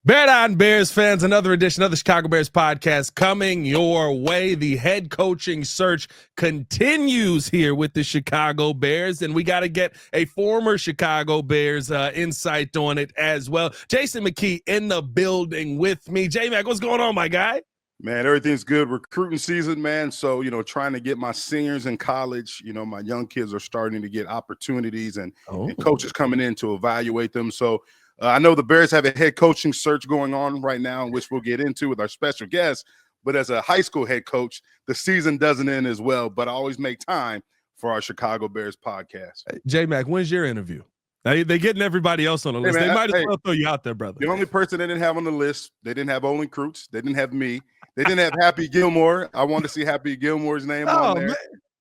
Bear Down Bears fans, another edition of the Chicago Bears podcast coming your way. The head coaching search continues here with the Chicago Bears, and we got to get a former Chicago Bears insight on it as well. Jason McKee in the building with me. J-Mac, what's going on, my guy? Man, everything's good. Recruiting season, man. So, trying to get my seniors in college. My young kids are starting to get opportunities and coaches coming in to evaluate them. So, I know the Bears have a head coaching search going on right now, which we'll get into with our special guest. But as a high school head coach, the season doesn't end as well. But I always make time for our Chicago Bears podcast. J-Mac, when's your interview? Now, they're getting everybody else on the list. They might as well throw you out there, brother. The only person they didn't have on the list, they didn't have Olin Kreutz. They didn't have me. They didn't have Happy Gilmore. I wanted to see Happy Gilmore's name on there. Man.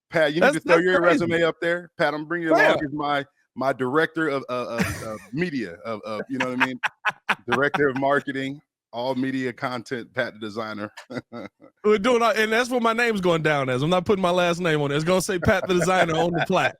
Pat, you need to throw your resume up there. Pat, I'm bringing you along as my director of media, you know what I mean? Director of marketing, all media content, Pat the designer. We're doing, and that's what my name's going down as. I'm not putting my last name on it. It's going to say Pat the designer on the plaque.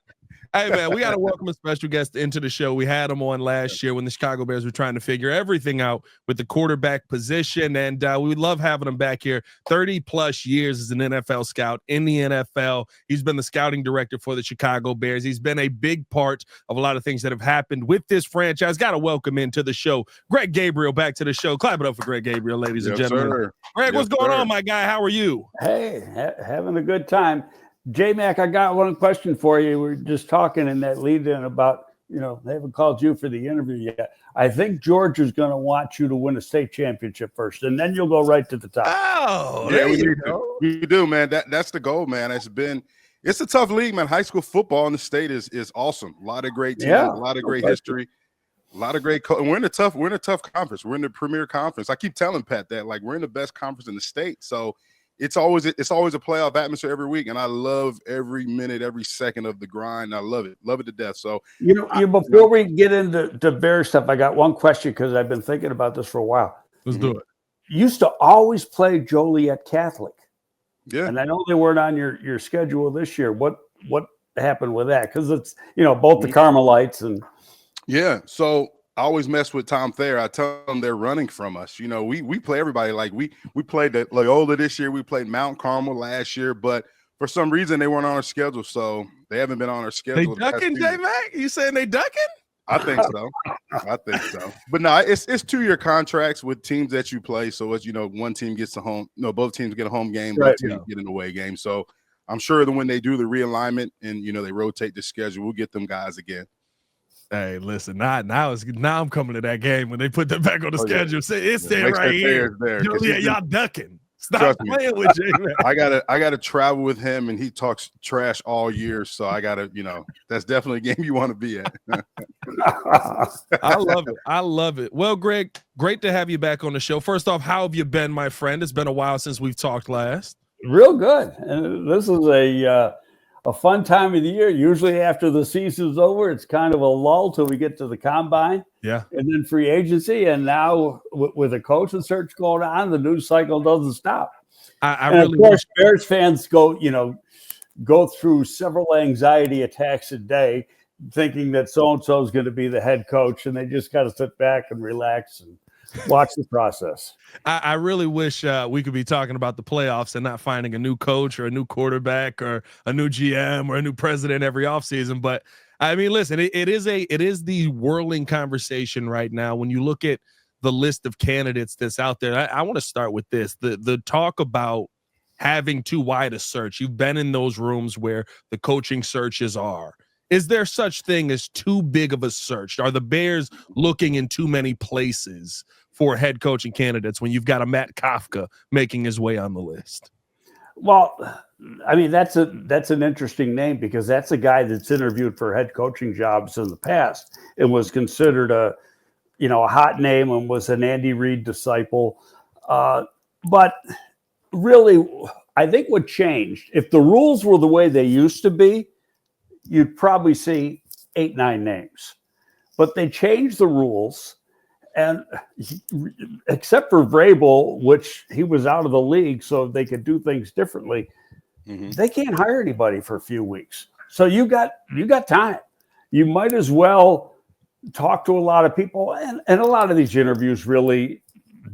Hey, man, we got to welcome a special guest into the show. We had him on last year when the Chicago Bears were trying to figure everything out with the quarterback position, and we love having him back here. 30-plus years as an NFL scout in the NFL. He's been the scouting director for the Chicago Bears. He's been a big part of a lot of things that have happened with this franchise. Got to welcome into the show Greg Gabriel back to the show. Clap it up for Greg Gabriel, ladies and gentlemen. Sir. Greg, what's going on, my guy? How are you? Hey, having a good time. J-Mac, I got one question for you. We were just talking in that lead-in about, they haven't called you for the interview yet. I think Georgia's going to want you to win a state championship first, and then you'll go right to the top. Oh, yeah, we do, man. That's the goal, man. It's a tough league, man. High school football in the state is awesome. A lot of great teams, a lot of great history, a lot of great. We're in a tough conference. We're in the premier conference. I keep telling Pat that, we're in the best conference in the state. So. It's always a playoff atmosphere every week, and I love every minute, every second of the grind. I love it to death. So, before we get into Bear stuff, I got one question because I've been thinking about this for a while. Let's do it. You used to always play Joliet Catholic, yeah, and I know they weren't on your schedule this year. What happened with that? Because it's both the Carmelites and So. I always mess with Tom Thayer. I tell them they're running from us. We play everybody. We played the Loyola this year. We played Mount Carmel last year, but for some reason they weren't on our schedule, so they haven't been on our schedule. They ducking, J-Mac? You saying they ducking? I think so. But no, it's 2-year contracts with teams that you play. So as one team gets a home, both teams get a home game, both teams get an away game. So I'm sure that when they do the realignment and they rotate the schedule, we'll get them guys again. Hey, listen, now I'm coming to that game when they put that back on the schedule. Say it's there right here. Y'all ducking. Stop playing with Jay. I gotta travel with him, and he talks trash all year. So I gotta, that's definitely a game you want to be at. I love it. Well, Greg, great to have you back on the show. First off, how have you been, my friend? It's been a while since we've talked last. Real good. And this is a fun time of the year. Usually after the season's over, it's kind of a lull till we get to the combine. Yeah. And then free agency. And now with the coaching search going on, the news cycle doesn't stop. Of course, Bears fans go through several anxiety attacks a day thinking that so-and-so is going to be the head coach. And they just got to sit back and relax and watch the process. I really wish we could be talking about the playoffs and not finding a new coach or a new quarterback or a new GM or a new president every offseason. But I mean, listen, it is the whirling conversation right now. When you look at the list of candidates that's out there, I want to start with this. The talk about having too wide a search. You've been in those rooms where the coaching searches are. Is there such thing as too big of a search? Are the Bears looking in too many places for head coaching candidates when you've got a Matt Kafka making his way on the list? Well, I mean, that's an interesting name because that's a guy that's interviewed for head coaching jobs in the past and was considered a hot name and was an Andy Reid disciple. But really, I think what changed, if the rules were the way they used to be, you'd probably see 8-9 names. But they changed the rules, and except for Vrabel, which he was out of the league so they could do things differently, they can't hire anybody for a few weeks. So you got time. You might as well talk to a lot of people, and a lot of these interviews really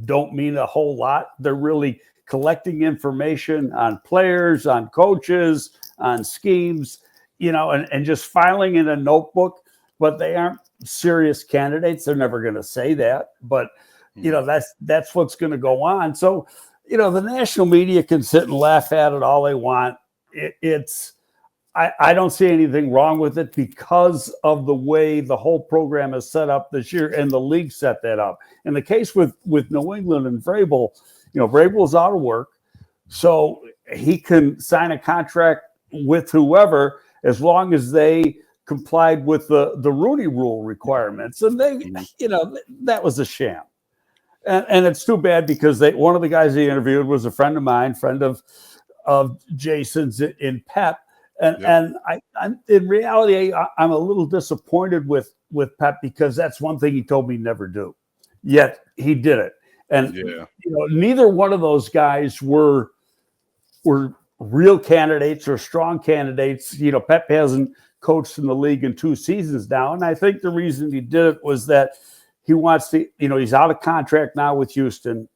don't mean a whole lot. They're really collecting information on players, on coaches, on schemes, and just filing in a notebook, but they aren't serious candidates. They're never going to say that, but that's what's going to go on. So, the national media can sit and laugh at it all they want. I don't see anything wrong with it because of the way the whole program is set up this year, and the league set that up. In the case with New England and Vrabel, Vrabel's out of work, so he can sign a contract with whoever as long as they complied with the Rooney Rule requirements. And they, that was a sham. And it's too bad because one of the guys they interviewed was a friend of mine, friend of Jason's in Pep. And I'm in reality, I'm a little disappointed with Pep because that's one thing he told me never do. Yet he did it. And neither one of those guys were real candidates or strong candidates. Pep hasn't coached in the league in 2 seasons now, and I think the reason he did it was that he wants to. He's out of contract now with Houston.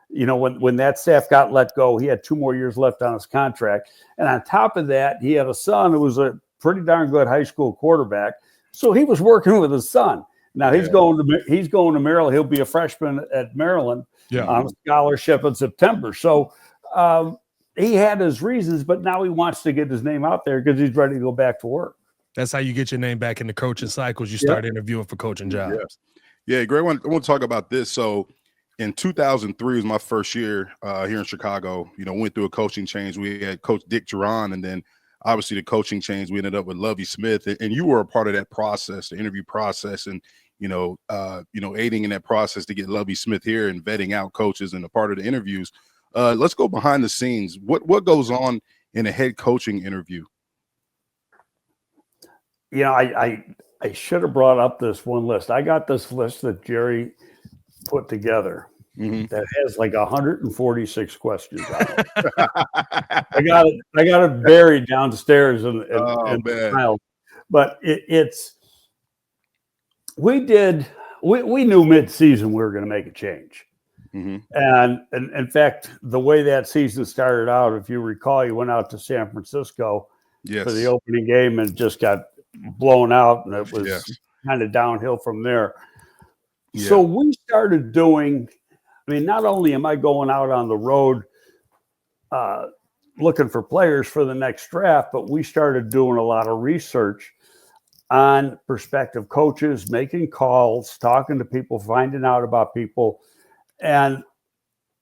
When that staff got let go, he had 2 more years left on his contract. And on top of that, he had a son who was a pretty darn good high school quarterback. So he was working with his son. Now he's going to Maryland. He'll be a freshman at Maryland on a scholarship in September. So he had his reasons, but now he wants to get his name out there because he's ready to go back to work. That's how you get your name back in the coaching cycles. You start interviewing for coaching jobs. Yeah, Greg, I want to talk about this. So in 2003 was my first year here in Chicago. Went through a coaching change. We had Coach Dick Duran, and then obviously the coaching change. We ended up with Lovie Smith, and you were a part of that process, the interview process, and aiding in that process to get Lovie Smith here and vetting out coaches and a part of the interviews. Let's go behind the scenes. What goes on in a head coaching interview? I should have brought up this one list. I got this list that Jerry put together that has like 146 questions on it. I got it buried downstairs in the file. But we knew mid-season we were going to make a change. And in fact, the way that season started out, if you recall, you went out to San Francisco for the opening game and just got blown out, and it was kind of downhill from there. So we started doing, not only am I going out on the road looking for players for the next draft, but we started doing a lot of research on prospective coaches, making calls, talking to people, finding out about people. And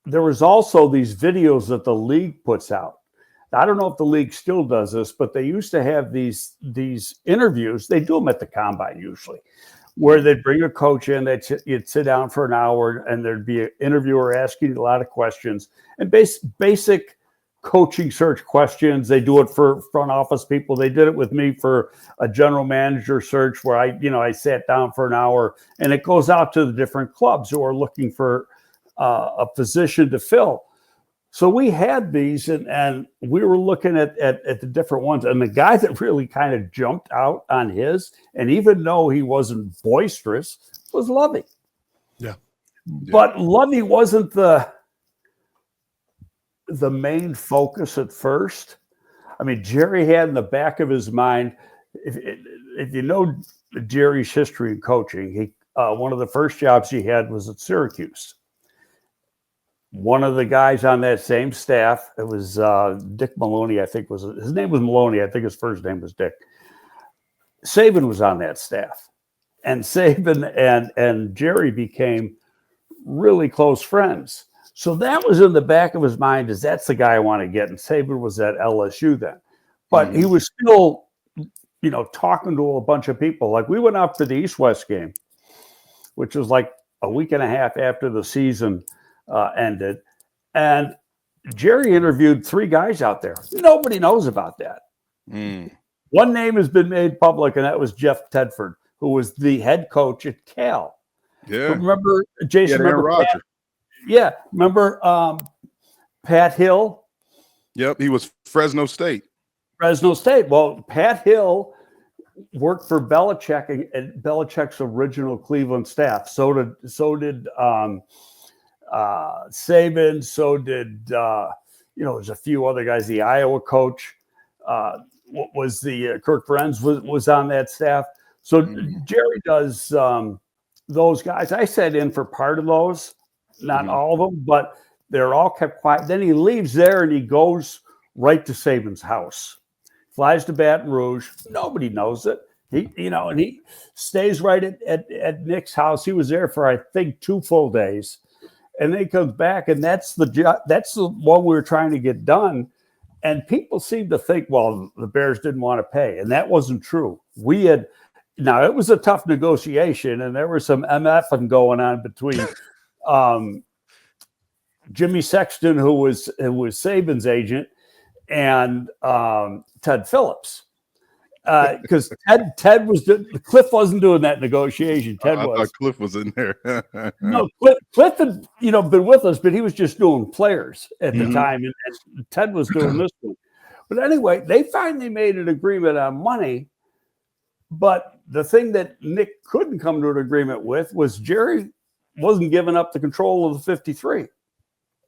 there was also these videos that the league puts out. I don't know if the league still does this, but they used to have these interviews. They do them at the combine usually, where they'd bring a coach in, you'd sit down for an hour, and there'd be an interviewer asking you a lot of questions and basic coaching search questions. They do it for front office people. They did it with me for a general manager search where I sat down for an hour, and it goes out to the different clubs who are looking for a position to fill. So we had these, and we were looking at the different ones. And the guy that really kind of jumped out on his, and even though he wasn't boisterous, was Lovie. Yeah. But Lovie wasn't the main focus at first. Jerry had in the back of his mind, if you know Jerry's history in coaching, one of the first jobs he had was at Syracuse. One of the guys on that same staff, it was Dick Maloney, I think his name was Maloney. I think his first name was Dick. Saban was on that staff, and Saban and Jerry became really close friends. So that was in the back of his mind, is that's the guy I want to get. And Saban was at LSU then, but he was still, talking to a bunch of people. Like we went up to the East-West game, which was like a week and a half after the season ended, and Jerry interviewed 3 guys out there. Nobody knows about that. One name has been made public, and that was Jeff Tedford, who was the head coach at Cal. Yeah, remember Jason? Remember Roger? Remember Pat Hill? Yep, he was Fresno State. Well, Pat Hill worked for Belichick and Belichick's original Cleveland staff. So did Saban. So did there's a few other guys. The Iowa coach was the Kirk Ferentz was on that staff. So Jerry does those guys. I sat in for part of those, not all of them, but they're all kept quiet. Then he leaves there and he goes right to Saban's house, flies to Baton Rouge. Nobody knows it. And he stays right at Nick's house. He was there for, I think, 2 full days. And then he comes back, and that's the one we were trying to get done. And people seem to think, well, the Bears didn't want to pay. And that wasn't true. Now, it was a tough negotiation, and there was some MFing going on between Jimmy Sexton, who was Saban's agent, and Ted Phillips. Because Ted was Cliff wasn't doing that negotiation. Ted was. I thought Cliff was in there. No, Cliff had been with us, but he was just doing players at the time, and Ted was doing this one. But anyway, they finally made an agreement on money. But the thing that Nick couldn't come to an agreement with was Jerry wasn't giving up the control of the 53,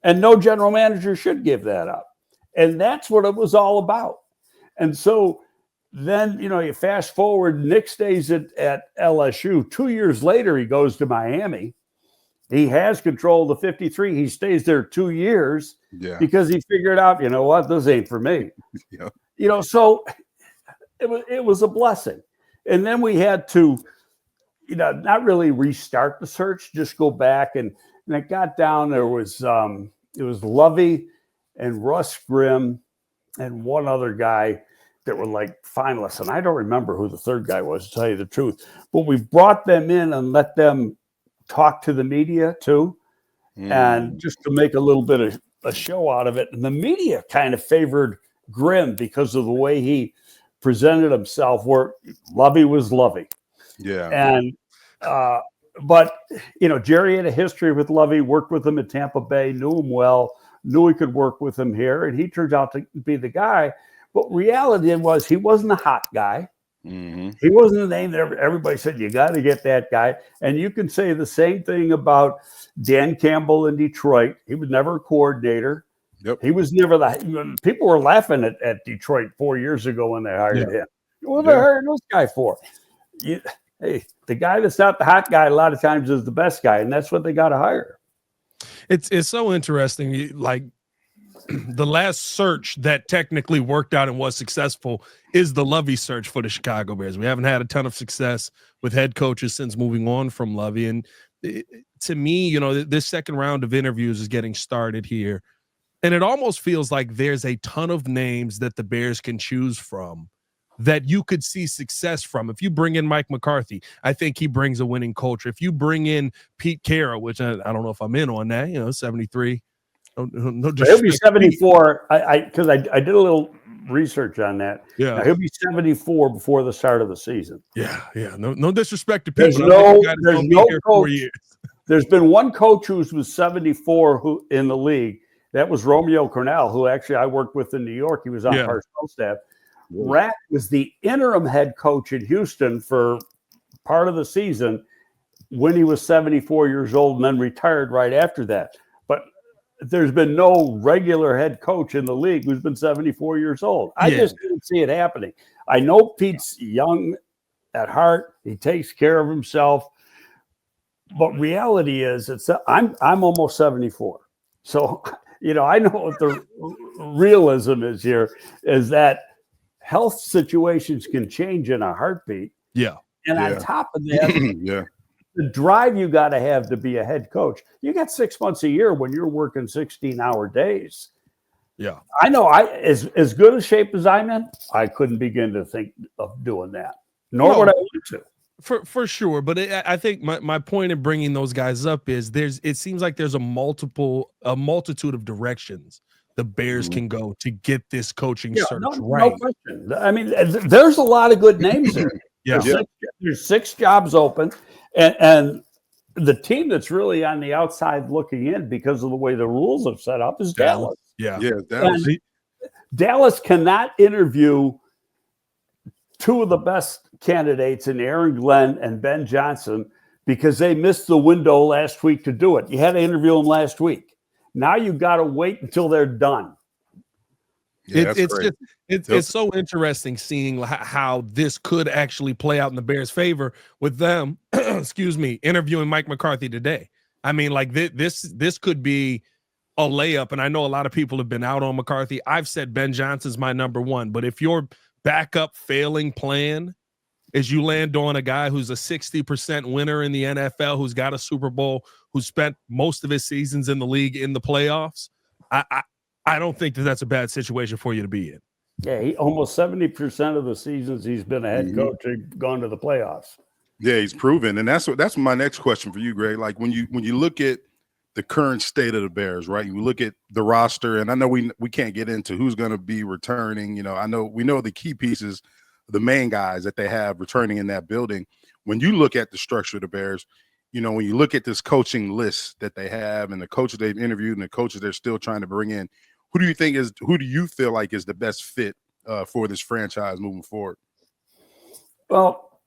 and no general manager should give that up. And that's what it was all about. And so then, you fast forward, Nick stays at LSU. 2 years later, he goes to Miami. He has control of the 53. He stays there 2 years because he figured out, you know what, this ain't for me. So it was a blessing. And then we had to, not really restart the search, just go back. And it got down, it was Lovie and Russ Grimm and one other guy that were like finalists. And I don't remember who the third guy was, to tell you the truth. But we brought them in and let them talk to the media too. And just to make a little bit of a show out of it. And the media kind of favored Grimm because of the way he presented himself, where Lovie was Lovie. Yeah. And but Jerry had a history with Lovie, worked with him at Tampa Bay, knew him well, knew he could work with him here, and he turned out to be the guy. But reality was he wasn't a hot guy. He wasn't the name that everybody said, you got to get that guy. And you can say the same thing about Dan Campbell in Detroit. He was never a coordinator. Yep. He was never people were laughing at Detroit 4 years ago when they hired him. What are they hiring this guy for? Hey, the guy that's not the hot guy a lot of times is the best guy, and that's what they got to hire. It's so interesting. Like the last search that technically worked out and was successful is the Lovie search for the Chicago Bears. We haven't had a ton of success with head coaches since moving on from Lovie. And to me, this second round of interviews is getting started here. And it almost feels like there's a ton of names that the Bears can choose from that you could see success from. If you bring in Mike McCarthy, I think he brings a winning culture. If you bring in Pete Carroll, which I don't know if I'm in on that, 73. No, he'll be 74. Because I did a little research on that. Yeah, now, he'll be 74 before the start of the season. Yeah. No disrespect to Pete. There's no coach. There's been one coach who was 74 who in the league. That was Romeo Cornell, who actually I worked with in New York. He was on personnel staff. Rat was the interim head coach in Houston for part of the season when he was 74 years old and then retired right after that. But there's been no regular head coach in the league who's been 74 years old. I just didn't see it happening. I know Pete's young at heart. He takes care of himself. But reality is I'm almost 74. So I know what the realism is here is that health situations can change in a heartbeat. Yeah. And on top of that, the drive you got to have to be a head coach. You got 6 months a year when you're working 16-hour days. Yeah. I know as good a shape as I'm in, I couldn't begin to think of doing that. Nor would I want to. For sure, but I think my point in bringing those guys up is it seems like there's a multitude of directions the Bears can go to get this coaching search right. No question. I mean, there's a lot of good names there. There's 6 jobs open, and the team that's really on the outside looking in because of the way the rules have set up is Dallas. Dallas. Dallas cannot interview 2 of the best candidates in Aaron Glenn and Ben Johnson because they missed the window last week to do it. You had to interview them last week. Now you got to wait until they're done. Yeah, it's so interesting seeing how this could actually play out in the Bears' favor with them, excuse me, interviewing Mike McCarthy today. I mean, like this could be a layup, and I know a lot of people have been out on McCarthy. I've said Ben Johnson's my number one, but if your backup failing plan is you land on a guy who's a 60% winner in the NFL, who's got a Super Bowl, who spent most of his seasons in the league in the playoffs, I don't think that's a bad situation for you to be in. Yeah, he almost 70% of the seasons he's been a head coach have gone to the playoffs. Yeah, he's proven, and that's my next question for you, Greg. Like when you look at the current state of the Bears, right? You look at the roster, and I know we can't get into who's going to be returning. You know, we know the key pieces, the main guys that they have returning in that building. When you look at the structure of the Bears, you know, when you look at this coaching list that they have and the coaches they've interviewed and the coaches they're still trying to bring in, who do you feel like is the best fit for this franchise moving forward? Well,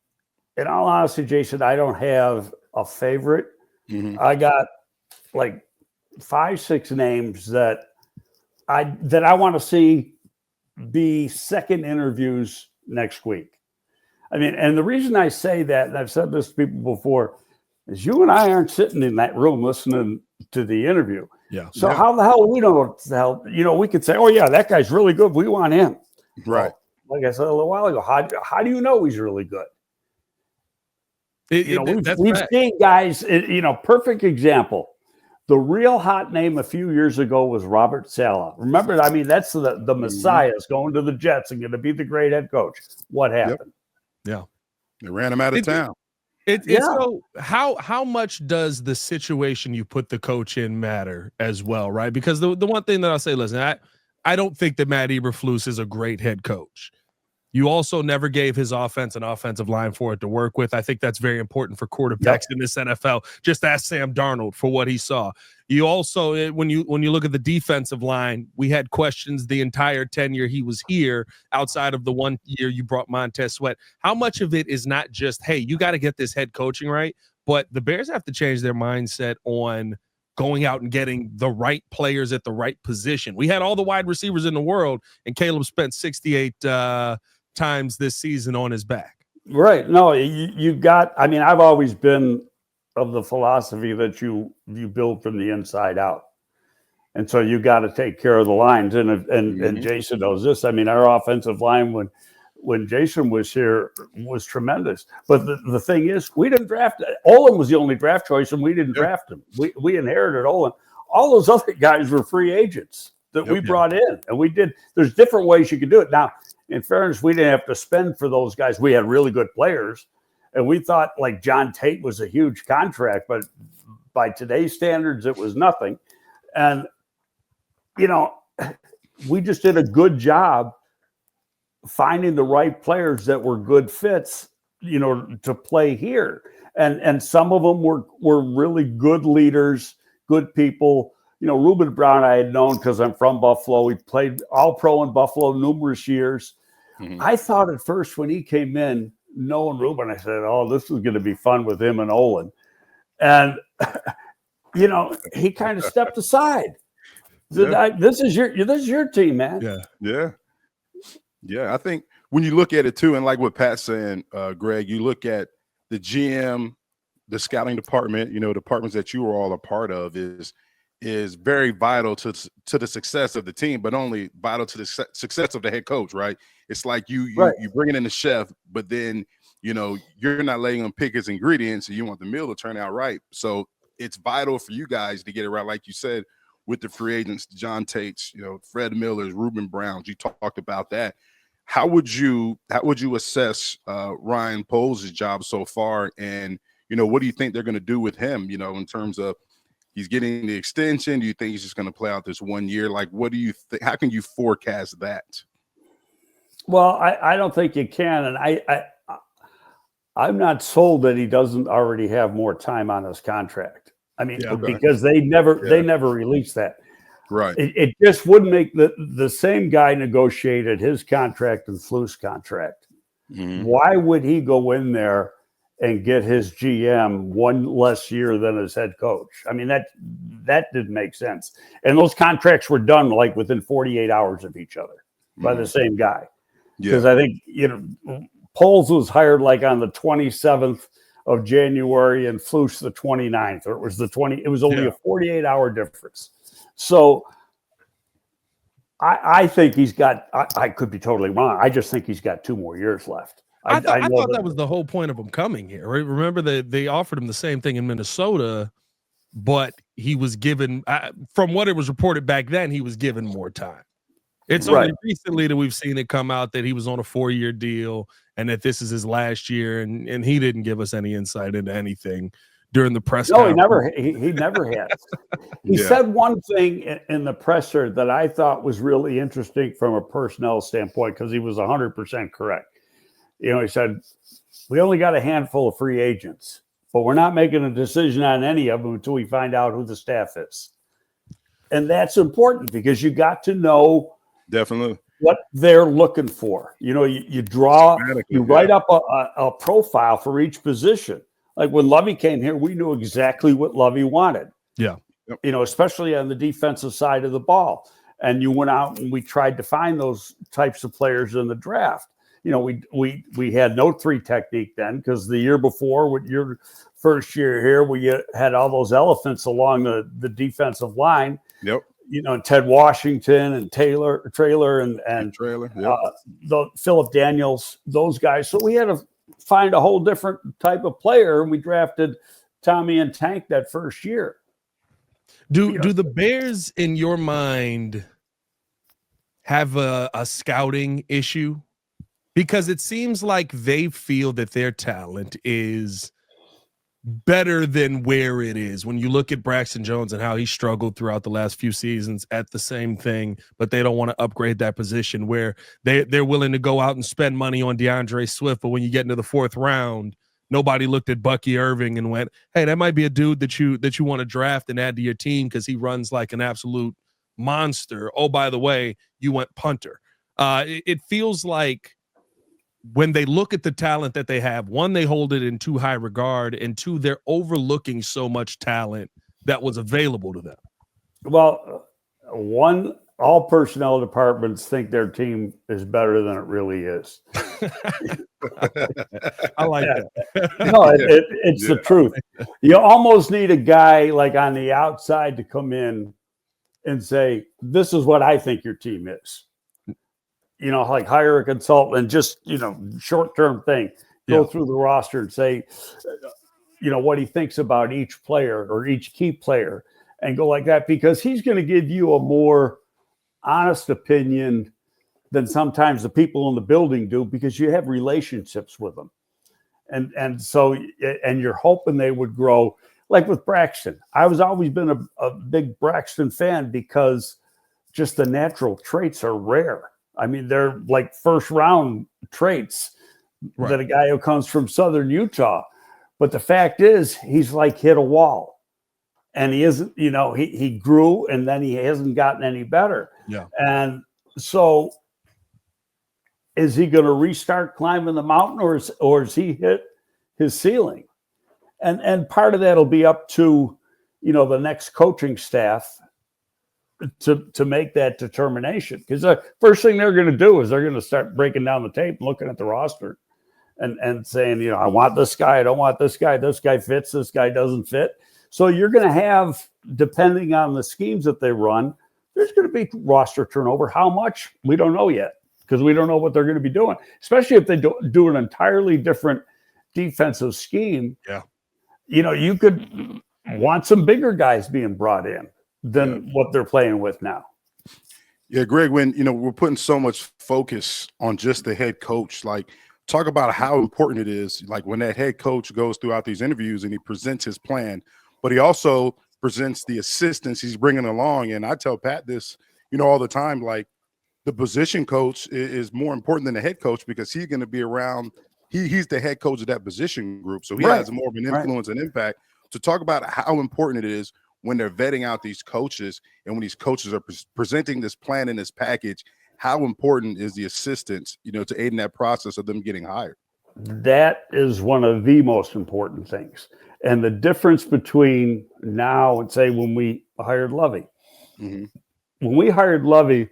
in all honesty, Jason, I don't have a favorite. I got like 5-6 names that I want to see be second interviews next week. I mean, and the reason I say that, and I've said this to people before, is you and I aren't sitting in that room listening to the interview. Yeah. So how the hell we know what the hell? You know, we could say, "Oh yeah, that guy's really good. We want him." Right. Well, like I said a little while ago, how do you know he's really good? We've seen guys. Perfect example. The real hot name a few years ago was Robert Saleh. Remember, I mean, that's the Messiah's going to the Jets and going to be the great head coach. What happened? Yeah, they ran him out of town. So how much does the situation you put the coach in matter as well, right? Because the one thing that I'll say, listen, I don't think that Matt Eberflus is a great head coach. You also never gave his offense an offensive line for it to work with. I think that's very important for quarterbacks in this NFL. Just ask Sam Darnold for what he saw. You also, when you look at the defensive line, we had questions the entire tenure he was here outside of the 1 year you brought Montez Sweat. How much of it is not just, hey, you got to get this head coaching right, but the Bears have to change their mindset on going out and getting the right players at the right position. We had all the wide receivers in the world, and Caleb spent 68 times this season on his back. Right. No, you got, I mean, I've always been of the philosophy that you build from the inside out. And so you got to take care of the lines. And Jason knows this. I mean, our offensive line when Jason was here was tremendous. But the thing is, we didn't draft Olin was the only draft choice, and we didn't draft him. We inherited Olin. All those other guys were free agents that we brought in. And we did. There's different ways you could do it. Now, in fairness, we didn't have to spend for those guys. We had really good players. And we thought like John Tate was a huge contract, but by today's standards, it was nothing. And, we just did a good job finding the right players that were good fits, to play here. And some of them were really good leaders, good people. Reuben Brown I had known because I'm from Buffalo. He played All-Pro in Buffalo numerous years. I thought at first when he came in, knowing Reuben, I said, "Oh, this is going to be fun with him and Olin." And, he kind of stepped aside. This is your team, man. Yeah. I think when you look at it too, and like what Pat's saying, Greg, you look at the GM, the scouting department, departments that you were all a part of is very vital to the success of the team, but only vital to the success of the head coach, right? It's like you bring in the chef, but then, you're not letting them pick his ingredients and you want the meal to turn out right. So it's vital for you guys to get it right. Like you said, with the free agents, John Tates, Fred Millers, Reuben Browns, you talked about that. How would you assess Ryan Poles' job so far? And, what do you think they're going to do with him, in terms of he's getting the extension? Do you think he's just going to play out this 1 year? Like, what do you think? How can you forecast that? Well, I don't think you can. And I'm not sold that he doesn't already have more time on his contract. I mean, because they never released that. Right. It just wouldn't make the same guy negotiated his contract and Flus contract. Why would he go in there and get his GM one less year than his head coach. I mean, that didn't make sense. And those contracts were done like within 48 hours of each other by the same guy. Because I think, Poles was hired like on the 27th of January and Flus the 29th, or it was only a 48-hour difference. So I think he's got, I could be totally wrong. I just think he's got 2 more years left. I thought that was the whole point of him coming here. Right? Remember that they offered him the same thing in Minnesota, but he was given, from what it was reported back then, he was given more time. It's only recently that we've seen it come out that he was on a 4-year deal and that this is his last year, and he didn't give us any insight into anything during the press conference. He never has. He said one thing in the presser that I thought was really interesting from a personnel standpoint, because he was 100% correct. He said, we only got a handful of free agents, but we're not making a decision on any of them until we find out who the staff is. And that's important because you got to know definitely what they're looking for. You write up a profile for each position. Like when Lovie came here, we knew exactly what Lovie wanted. Yeah. Especially on the defensive side of the ball. And you went out and we tried to find those types of players in the draft. We had no 3 technique then, because the year before, with your first year here, we had all those elephants along the defensive line. Yep. Ted Washington and Trailer and the Philip Daniels, those guys. So we had to find a whole different type of player, and we drafted Tommy and Tank that first year. Do the Bears, in your mind, have a scouting issue? Because it seems like they feel that their talent is better than where it is. When you look at Braxton Jones and how he struggled throughout the last few seasons at the same thing, but they don't want to upgrade that position, where they're willing to go out and spend money on DeAndre Swift. But when you get into the 4th round, nobody looked at Bucky Irving and went, hey, that might be a dude that you want to draft and add to your team because he runs like an absolute monster. Oh, by the way, you went punter. It feels like when they look at the talent that they have, 1, they hold it in too high regard, and 2, they're overlooking so much talent that was available to them. Well, 1, all personnel departments think their team is better than it really is. I like that. No, it's the truth. You almost need a guy like on the outside to come in and say, this is what I think your team is. Like hire a consultant and just, short-term thing. Go through the roster and say, what he thinks about each player or each key player, and go like that, because he's going to give you a more honest opinion than sometimes the people in the building do, because you have relationships with them. And so you're hoping they would grow. Like with Braxton, I was always been a big Braxton fan because just the natural traits are rare. I mean, they're like 1st round traits that a guy who comes from Southern Utah. But the fact is, he's like hit a wall, and he isn't, he grew and then he hasn't gotten any better. Yeah. And so is he going to restart climbing the mountain, or is he hit his ceiling? And part of that'll be up to, the next coaching staff to make that determination, because the first thing they're going to do is they're going to start breaking down the tape and looking at the roster and saying, I want this guy, I don't want this guy fits, this guy doesn't fit. So you're going to have, depending on the schemes that they run, there's going to be roster turnover. How much? We don't know yet, because we don't know what they're going to be doing, especially if they do an entirely different defensive scheme. Yeah. You could want some bigger guys being brought in than what they're playing with now. Yeah, Greg, when we're putting so much focus on just the head coach, like, talk about how important it is, like when that head coach goes throughout these interviews and he presents his plan, but he also presents the assistants he's bringing along. And I tell Pat this, all the time, like, the position coach is more important than the head coach, because he's going to be around. He's the head coach of that position group, so he has more of an influence and impact. To talk about how important it is when they're vetting out these coaches, and when these coaches are presenting this plan and this package, how important is the assistants, to aid in that process of them getting hired? That is one of the most important things. And the difference between now and say when we hired Lovie. Mm-hmm. When we hired Lovie,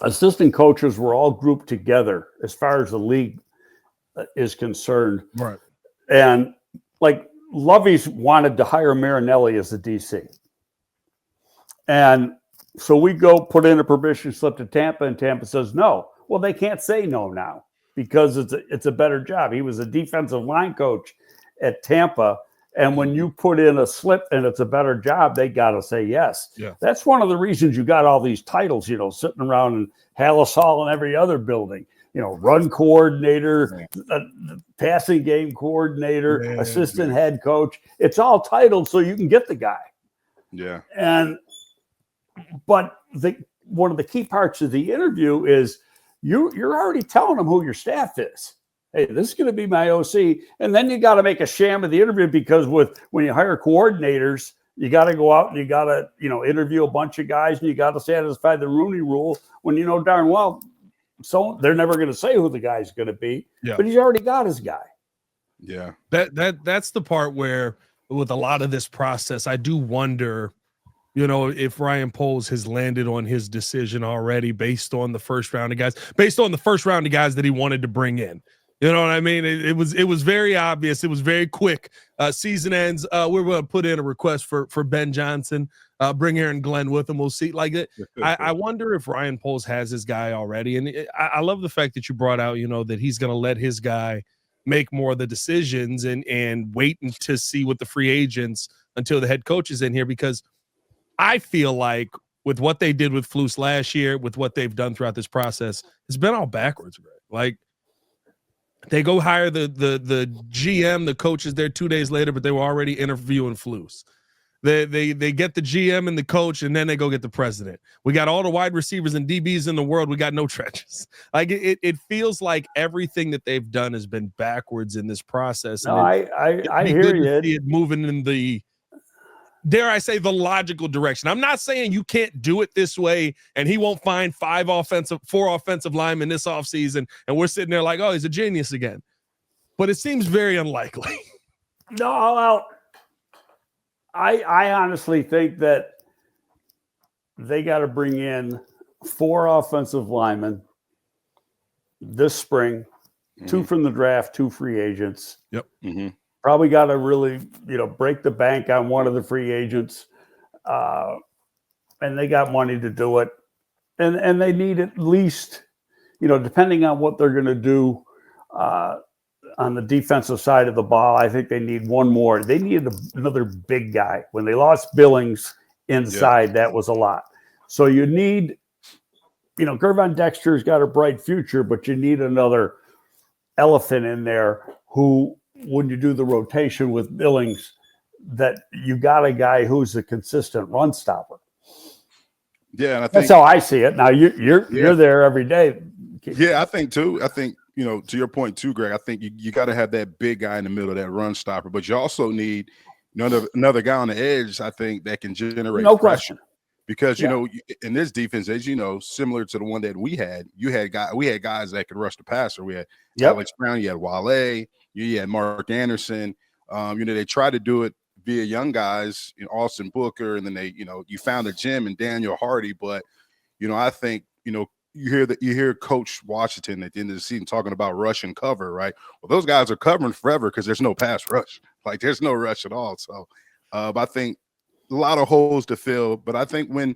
assistant coaches were all grouped together as far as the league is concerned. Right. And like Lovie's wanted to hire Marinelli as the DC. And so we go put in a permission slip to Tampa, and Tampa says no. Well, they can't say no now because it's a better job. He was a defensive line coach at Tampa. And when you put in a slip and it's a better job, they got to say yes. Yeah. That's one of the reasons you got all these titles, sitting around in Hallis Hall and every other building, run coordinator, passing game coordinator, assistant head coach. It's all titled so you can get the guy. Yeah. But one of the key parts of the interview is you're already telling them who your staff is. Hey, this is going to be my OC. And then you got to make a sham of the interview because when you hire coordinators, you got to go out and you got to, interview a bunch of guys and you got to satisfy the Rooney Rule when you know darn well so they're never going to say who the guy's going to be. Yeah. But he's already got his guy. Yeah. That's the part where with a lot of this process, I do wonder, if Ryan Poles has landed on his decision already based on the first round of guys that he wanted to bring in. You know what I mean? It was very obvious. It was very quick. Season ends. We're going to put in a request for Ben Johnson. Bring Aaron Glenn with him. We'll see. Like it. I wonder if Ryan Poles has his guy already. And I love the fact that you brought out, that he's going to let his guy make more of the decisions and wait to see what the free agents until the head coach is in here, because I feel like with what they did with Flus last year, with what they've done throughout this process, it's been all backwards, Greg. Like they go hire the GM, the coach is there 2 days later, but they were already interviewing Flus. They get the GM and the coach, and then they go get the president. We got all the wide receivers and DBs in the world. We got no trenches. Like it feels like everything that they've done has been backwards in this process. No, I hear you. See it moving in the, dare I say, the logical direction. I'm not saying you can't do it this way and he won't find 4 offensive linemen this offseason and we're sitting there like, oh, he's a genius again. But it seems very unlikely. No, well, I honestly think that they got to bring in 4 offensive linemen this spring, 2 from the draft, 2 free agents. Yep. Mm-hmm. Probably got to really, break the bank on one of the free agents. And they got money to do it. And they need at least, depending on what they're going to do on the defensive side of the ball, I think they need one more. They need another big guy. When they lost Billings inside, that was a lot. So you need, Gervon Dexter's got a bright future, but you need another elephant in there who, when you do the rotation with Billings, that you got a guy who's a consistent run stopper. Yeah, and I think that's how I see it. Now you're there every day. Yeah, I think too. I think, to your point too, Greg, I think you got to have that big guy in the middle, that run stopper, but you also need another guy on the edge, I think, that can generate no pressure. Question. Because, in this defense, as similar to the one that we had guys that could rush the passer. We had Alex Brown, you had Wale, you had Mark Anderson. They tried to do it via young guys, Austin Booker, and then they, you found a gem in Daniel Hardy. But, I think, you hear Coach Washington at the end of the season talking about rush and cover, right? Well, those guys are covering forever because there's no pass rush. Like there's no rush at all. So I think a lot of holes to fill. But I think when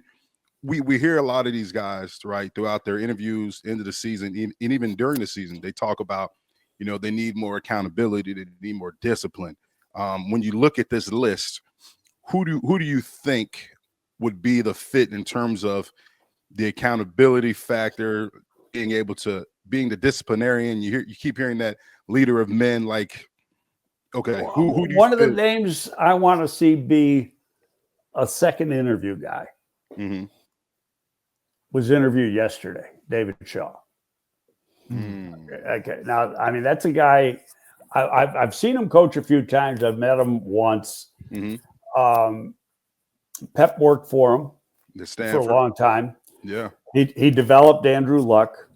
we hear a lot of these guys, right, throughout their interviews into the season, and even during the season, they talk about, they need more accountability, they need more discipline. When you look at this list, who do you think would be the fit in terms of the accountability factor, being the disciplinarian? You keep hearing that leader of men. Like, okay, who do you one of the names I want to see be a second interview guy was interviewed yesterday, David Shaw. Okay, now that's a guy I've seen him coach a few times. I've met him once. Pep worked for him for a long time. Yeah, he developed Andrew Luck.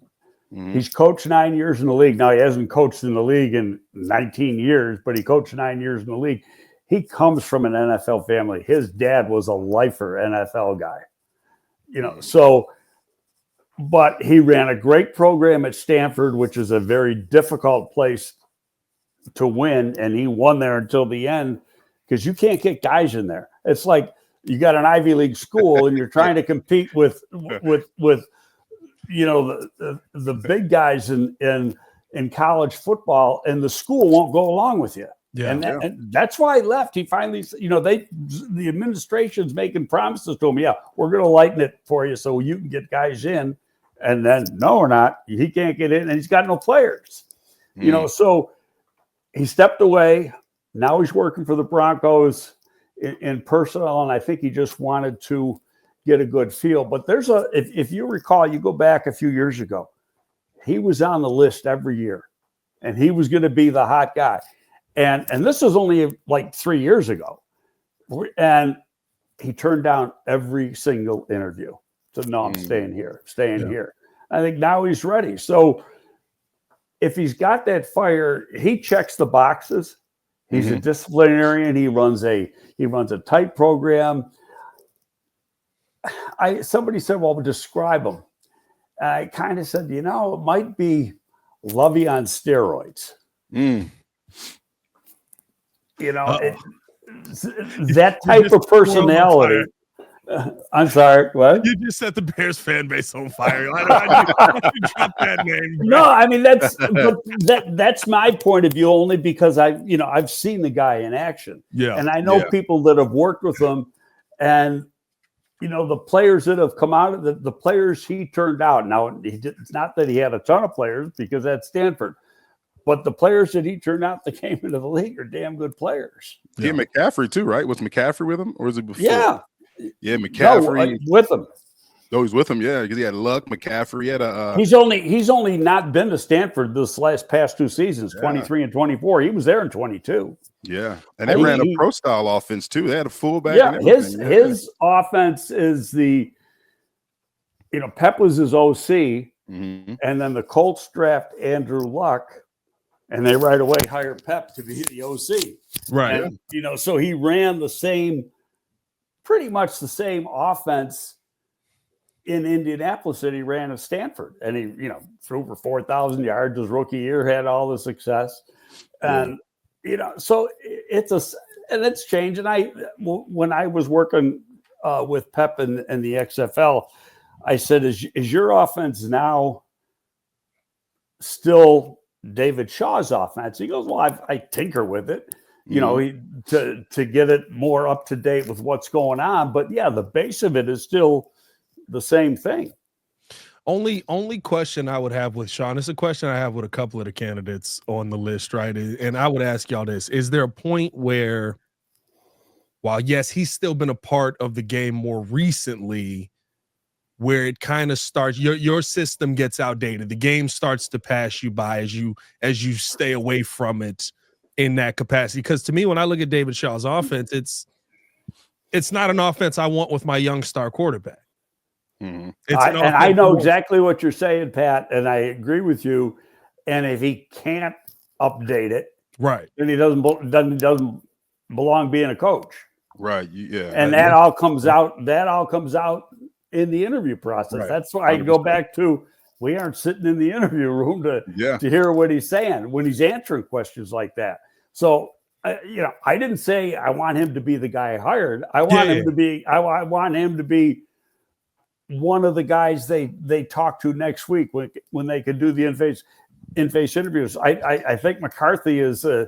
He's coached 9 years in the league. Now, he hasn't coached in the league in 19 years, but he coached 9 years in the league. He comes from an NFL family. His dad was a lifer NFL guy, so, but he ran a great program at Stanford, which is a very difficult place to win. And he won there until the end because you can't get guys in there. It's like you got an Ivy League school and you're trying to compete with the big guys in college football, and the school won't go along with you. Yeah, and that's why he left. He finally, the administration's making promises to him. Yeah, we're going to lighten it for you so you can get guys in. And then, no, we're not. He can't get in, and he's got no players. So he stepped away. Now he's working for the Broncos in personnel, and I think he just wanted to get a good feel. But if you recall, you go back a few years ago, he was on the list every year, and he was going to be the hot guy. And this was only like 3 years ago. And he turned down every single interview. So, no, I'm staying here. I think now he's ready. So if he's got that fire, he checks the boxes. He's a disciplinarian. He runs a tight program. Somebody said, well, describe him. And I kind of said, it might be Lovie on steroids. That type of personality. I'm sorry, what? You just set the Bears fan base on fire. Why'd you drop that name? No, I mean that's my point of view only because I've seen the guy in action. Yeah. And I know people that have worked with him, and the players that have come out of the players he turned out. Now it's not that he had a ton of players because that's Stanford. But the players that he turned out that came into the league are damn good players. Yeah, McCaffrey too, right? Was McCaffrey with him, or was it before? Yeah, No, McCaffrey with him. Oh, he's with him, yeah, because he had Luck, McCaffrey. He had He's only not been to Stanford this past 2 seasons, 23 and 24. He was there in 22. Yeah, and they ran a pro style offense too. They had a fullback. Yeah, his offense is Pep was his OC, and then the Colts draft Andrew Luck. And they right away hired Pep to be the OC. Right. And, so he ran pretty much the same offense in Indianapolis that he ran at Stanford. And he, threw for 4,000 yards his rookie year, had all the success. And, so it's changed. And when I was working with Pep and the XFL, I said, is your offense now still David Shaw's offense? He goes, well, I tinker with it, to get it more up to date with what's going on. But yeah, the base of it is still the same thing. Only question I would have with Sean, it's a question I have with a couple of the candidates on the list, right? And I would ask y'all this: is there a point where, while yes, he's still been a part of the game more recently, where it kind of starts, your system gets outdated, the game starts to pass you by as you stay away from it in that capacity? Because to me, when I look at David Shaw's offense, it's not an offense I want with my young star quarterback. I know exactly what you're saying, Pat, and I agree with you. And if he can't update it, right, then he doesn't belong being a coach. Right. Yeah. And that all comes out in the interview process. Right. That's why I go back to, we aren't sitting in the interview room to hear what he's saying when he's answering questions like that. So, I didn't say I want him to be the guy I hired. I want him to be, I want him to be one of the guys they talk to next week when they can do the in-face interviews. I think McCarthy is a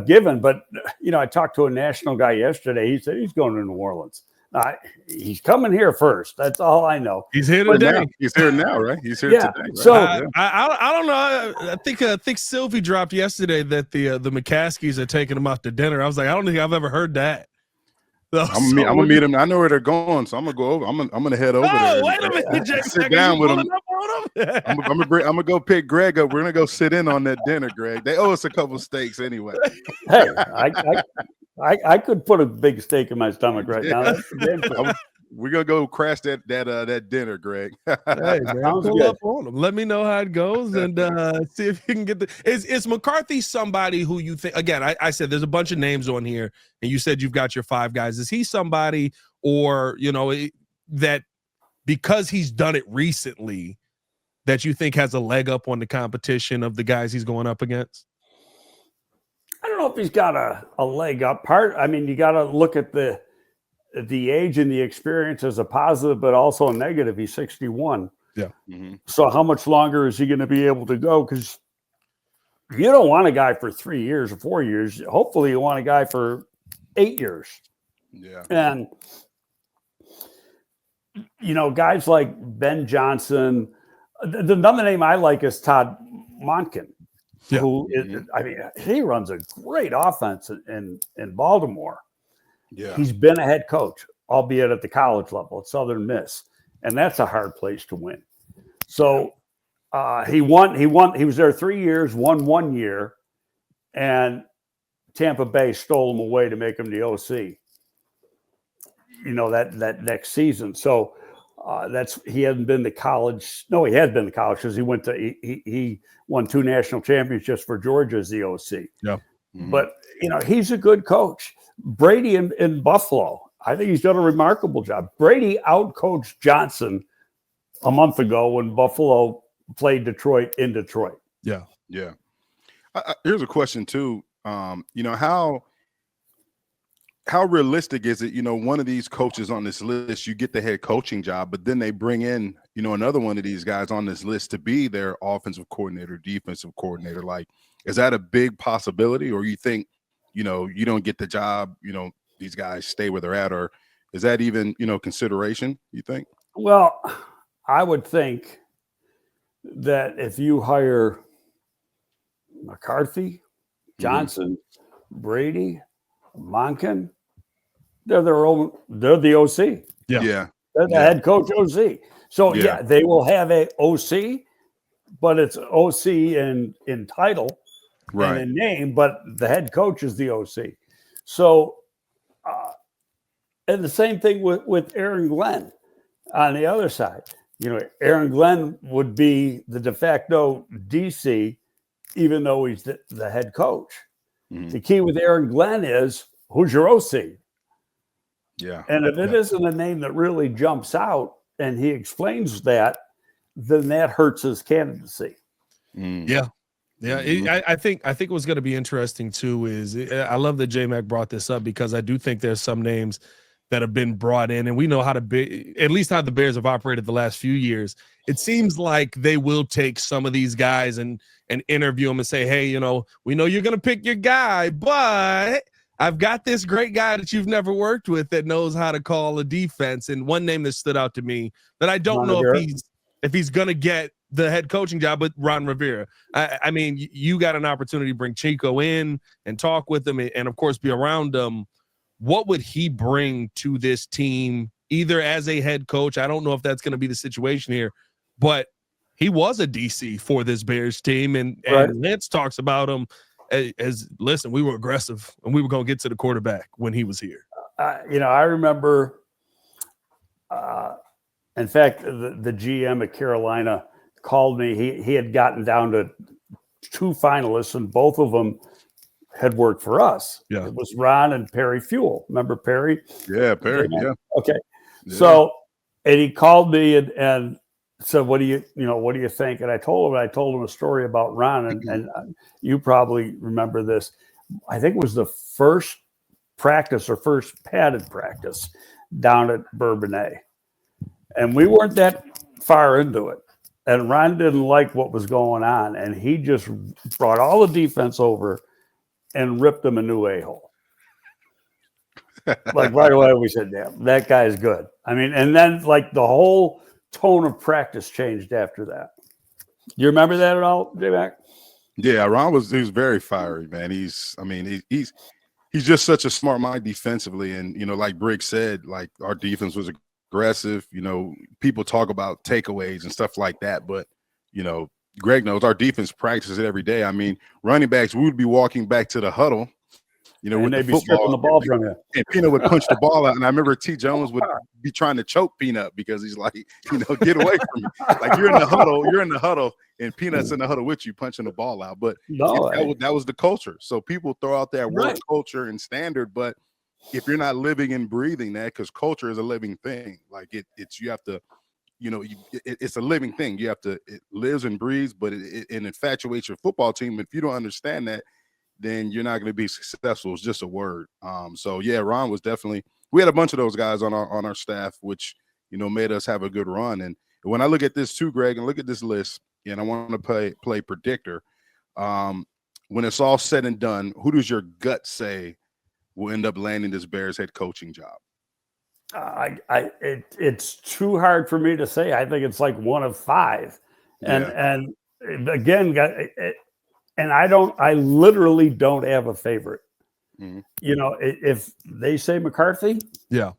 given, but I talked to a national guy yesterday. He said he's going to New Orleans. He's coming here first. That's all I know. He's here today. He's here now, right? He's here today. Right? So I don't know. I think Sylvie dropped yesterday that the McCaskies are taking him out to dinner. I was like, I don't think I've ever heard that. I'm gonna meet him. I know where they're going, so I'm gonna go over. I'm gonna head over there. Wait a minute, Jake, sit down with him. I'm gonna go pick Greg up. We're gonna go sit in on that dinner, Greg. They owe us a couple steaks anyway. Hey, I could put a big steak in my stomach right now. We're gonna go crash that dinner, Greg. Hey, man, pull up on him. Let me know how it goes and see if you can get the. Is McCarthy somebody who you think? Again, I said there's a bunch of names on here, and you said you've got your 5 guys. Is he somebody, or that because he's done it recently, that you think has a leg up on the competition of the guys he's going up against? I don't know if he's got a leg up. You got to look at the age and the experience as a positive, but also a negative. He's 61. Yeah. Mm-hmm. So how much longer is he going to be able to go? Because you don't want a guy for 3 years or 4 years. Hopefully you want a guy for 8 years. Yeah. And, guys like Ben Johnson, another name I like is Todd Monken. Yeah. Who is, he runs a great offense in Baltimore. Yeah. He's been a head coach, albeit at the college level at Southern Miss, and that's a hard place to win. So he was there 3 years, won 1 year, and Tampa Bay stole him away to make him the OC. That next season. So he hadn't been to college. No, he had been to college because he won 2 national championships for Georgia as the OC. Yeah. Mm-hmm. But he's a good coach. Brady in Buffalo, I think he's done a remarkable job. Brady outcoached Johnson a month ago when Buffalo played Detroit in Detroit. Yeah. Yeah. Here's a question too. How realistic is it? One of these coaches on this list, you get the head coaching job, but then they bring in, another one of these guys on this list to be their offensive coordinator, defensive coordinator. Like, is that a big possibility, or you think, you don't get the job, these guys stay where they're at, or is that even, consideration, you think? Well, I would think that if you hire McCarthy, Johnson, Brady, Monken, they're the OC. Yeah. They're the head coach OC. So yeah, they will have a OC, but it's OC in title, right, and in name, but the head coach is the OC. So, and the same thing with Aaron Glenn on the other side. Aaron Glenn would be the de facto DC, even though he's the head coach. Mm-hmm. The key with Aaron Glenn is who's your OC? Yeah. And if it isn't a name that really jumps out and he explains that, then that hurts his candidacy. Mm. Yeah. Yeah. Mm-hmm. I think what's going to be interesting too is I love that J-Mac brought this up, because I do think there's some names that have been brought in, and we know how at least how the Bears have operated the last few years. It seems like they will take some of these guys and interview them and say, hey, we know you're going to pick your guy, but I've got this great guy that you've never worked with that knows how to call a defense. And one name that stood out to me that I don't know if he's going to get the head coaching job, but Ron Rivera. I mean, you got an opportunity to bring Chico in and talk with him and of course, be around him. What would he bring to this team, either as a head coach? I don't know if that's going to be the situation here, but he was a DC for this Bears team. And Lance talks about him as listen, we were aggressive and we were going to get to the quarterback when he was here. I remember, in fact, the GM at Carolina called me. He had gotten down to 2 finalists, and both of them had worked for us. Yeah. It was Ron and Perry Fuel. Remember Perry? Yeah, Perry. Yeah. Okay. Yeah. So, and he called me and said, what do you think? And I told him a story about Ron, and you probably remember this. I think it was the first practice or first padded practice down at Bourbonnais. And we weren't that far into it. And Ron didn't like what was going on. And he just brought all the defense over and ripped them a new a-hole. Like right away, we said, damn, that guy's good. I mean, and then like the whole tone of practice changed after that. You remember that at all, J-Mac? Yeah, Ron was very fiery, man. He's just such a smart mind defensively. And, like Briggs said, like our defense was aggressive. People talk about takeaways and stuff like that, but, Greg knows our defense practices it every day. I mean, running backs, we would be walking back to the huddle, you know, and with they'd the be stripping football. the ball from you. And Peanut would punch the ball out. And I remember T. Jones would be trying to choke Peanut because he's like, you know, get away from me. Like you're in the huddle, and Peanut's in the huddle with you punching the ball out. But that was the culture. So people throw out that word culture and standard, but if you're not living and breathing that, because culture is a living thing, like it's you have to, you know, it's a living thing. You have to, it lives and breathes, but it infatuates your football team. If you don't understand that, then you're not going to be successful. It's just a word. So yeah, Ron was definitely, we had a bunch of those guys on our staff, which, you know, made us have a good run. And when I look at this too, Greg, and look at this list, and I want to play predictor, when it's all said and done, who does your gut say will end up landing this Bears head coaching job? It's too hard for me to say. I think it's like one of five, and again, and I literally don't have a favorite. Mm-hmm. You know, if they say McCarthy, yeah,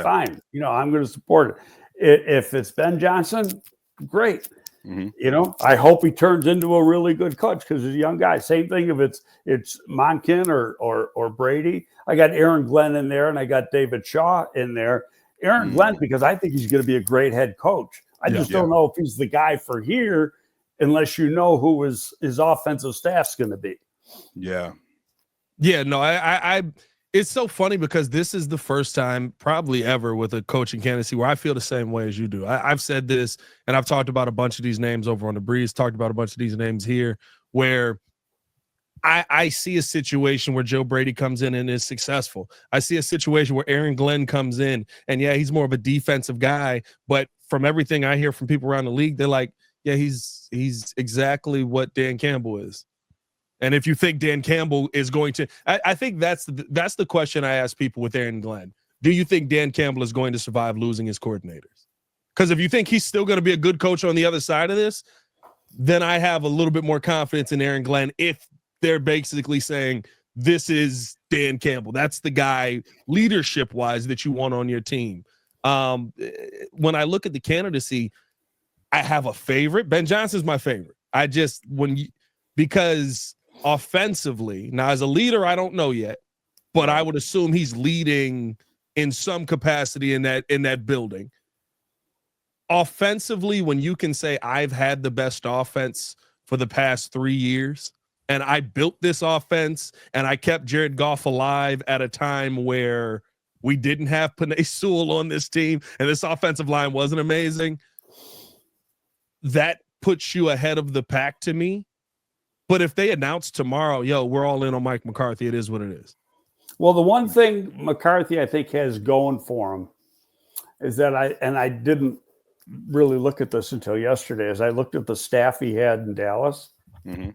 fine. You know, I'm going to support it. If it's Ben Johnson, great. Mm-hmm. You know, I hope he turns into a really good coach because he's a young guy. Same thing if it's Monken or Brady. I got Aaron Glenn in there, and I got David Shaw in there. Aaron Glenn, because I think he's going to be a great head coach. I just don't know if he's the guy for here unless you know who his offensive staff's going to be. Yeah. Yeah, no, I it's so funny because this is the first time probably ever with a coaching candidacy where I feel the same way as you do. I've said this, and I've talked about a bunch of these names over on the Breeze, talked about a bunch of these names here, where I see a situation where Joe Brady comes in and is successful. I see a situation where Aaron Glenn comes in, and yeah, he's more of a defensive guy, but from everything I hear from people around the league, they're like, yeah, he's exactly what Dan Campbell is. And if you think Dan Campbell is going to, I think that's the question I ask people with Aaron Glenn. Do you think Dan Campbell is going to survive losing his coordinators? Because if you think he's still going to be a good coach on the other side of this, then I have a little bit more confidence in Aaron Glenn if they're basically saying this is Dan Campbell. That's the guy leadership-wise that you want on your team. When I look at the candidacy, I have a favorite. Ben Johnson's my favorite. Because offensively, now as a leader, I don't know yet, but I would assume he's leading in some capacity in that building. Offensively, when you can say I've had the best offense for the past 3 years, and I built this offense, and I kept Jared Goff alive at a time where we didn't have Penei Sewell on this team, and this offensive line wasn't amazing, that puts you ahead of the pack to me. But if they announce tomorrow, yo, we're all in on Mike McCarthy, it is what it is. Well, the one thing McCarthy, I think, has going for him is that I didn't really look at this until yesterday, as I looked at the staff he had in Dallas. Mm-hmm.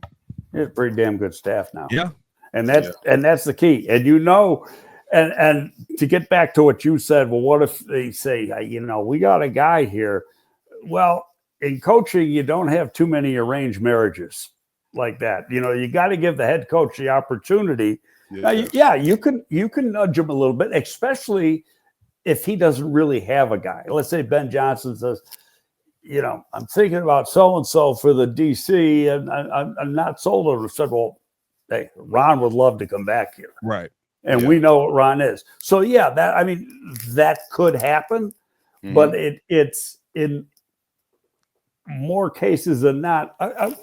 He has a pretty damn good staff now. Yeah. And that's the key. And you know, and to get back to what you said, well, what if they say, you know, we got a guy here? Well, in coaching, you don't have too many arranged marriages like that. You know, you got to give the head coach the opportunity. Now, you can nudge him a little bit, especially if he doesn't really have a guy. Let's say Ben Johnson says, you know, I'm thinking about so-and-so for the DC, and I'm not sold on it. I said, well, hey, Ron would love to come back here. Right. And we know what Ron is. So, yeah, that could happen, but it's in more cases than not. A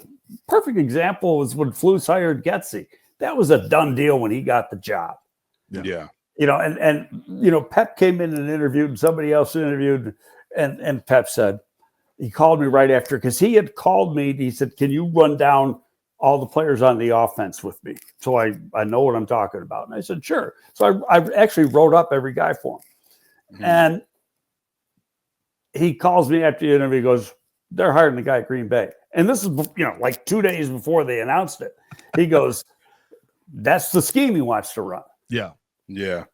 perfect example was when Flus hired Getsy. That was a done deal when he got the job. Yeah. You know, and you know, Pep came in and interviewed, and somebody else interviewed, and Pep said, he called me right after, because he had called me. He said, can you run down all the players on the offense with me so I know what I'm talking about? And I said, sure. So I actually wrote up every guy for him. Mm-hmm. And he calls me after the interview. He goes, they're hiring the guy at Green Bay. And this is, you know, like 2 days before they announced it. He goes, that's the scheme he wants to run. Yeah. Yeah.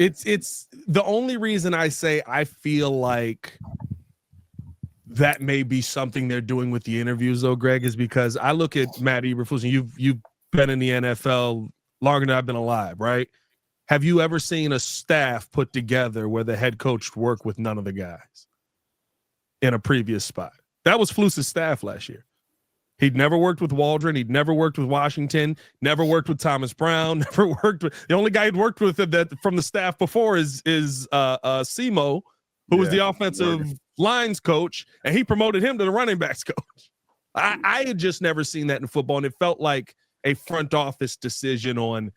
It's the only reason I say I feel like that may be something they're doing with the interviews, though, Greg, is because I look at Matt Eberflus, and you've been in the NFL longer than I've been alive, right? Have you ever seen a staff put together where the head coach worked with none of the guys in a previous spot? That was Flus's staff last year. He'd never worked with Waldron. He'd never worked with Washington. Never worked with Thomas Brown. Never worked with the only guy he'd worked with that from the staff before is Simo, who was the offensive lines coach, and he promoted him to the running backs coach. I had just never seen that in football, and it felt like a front office decision on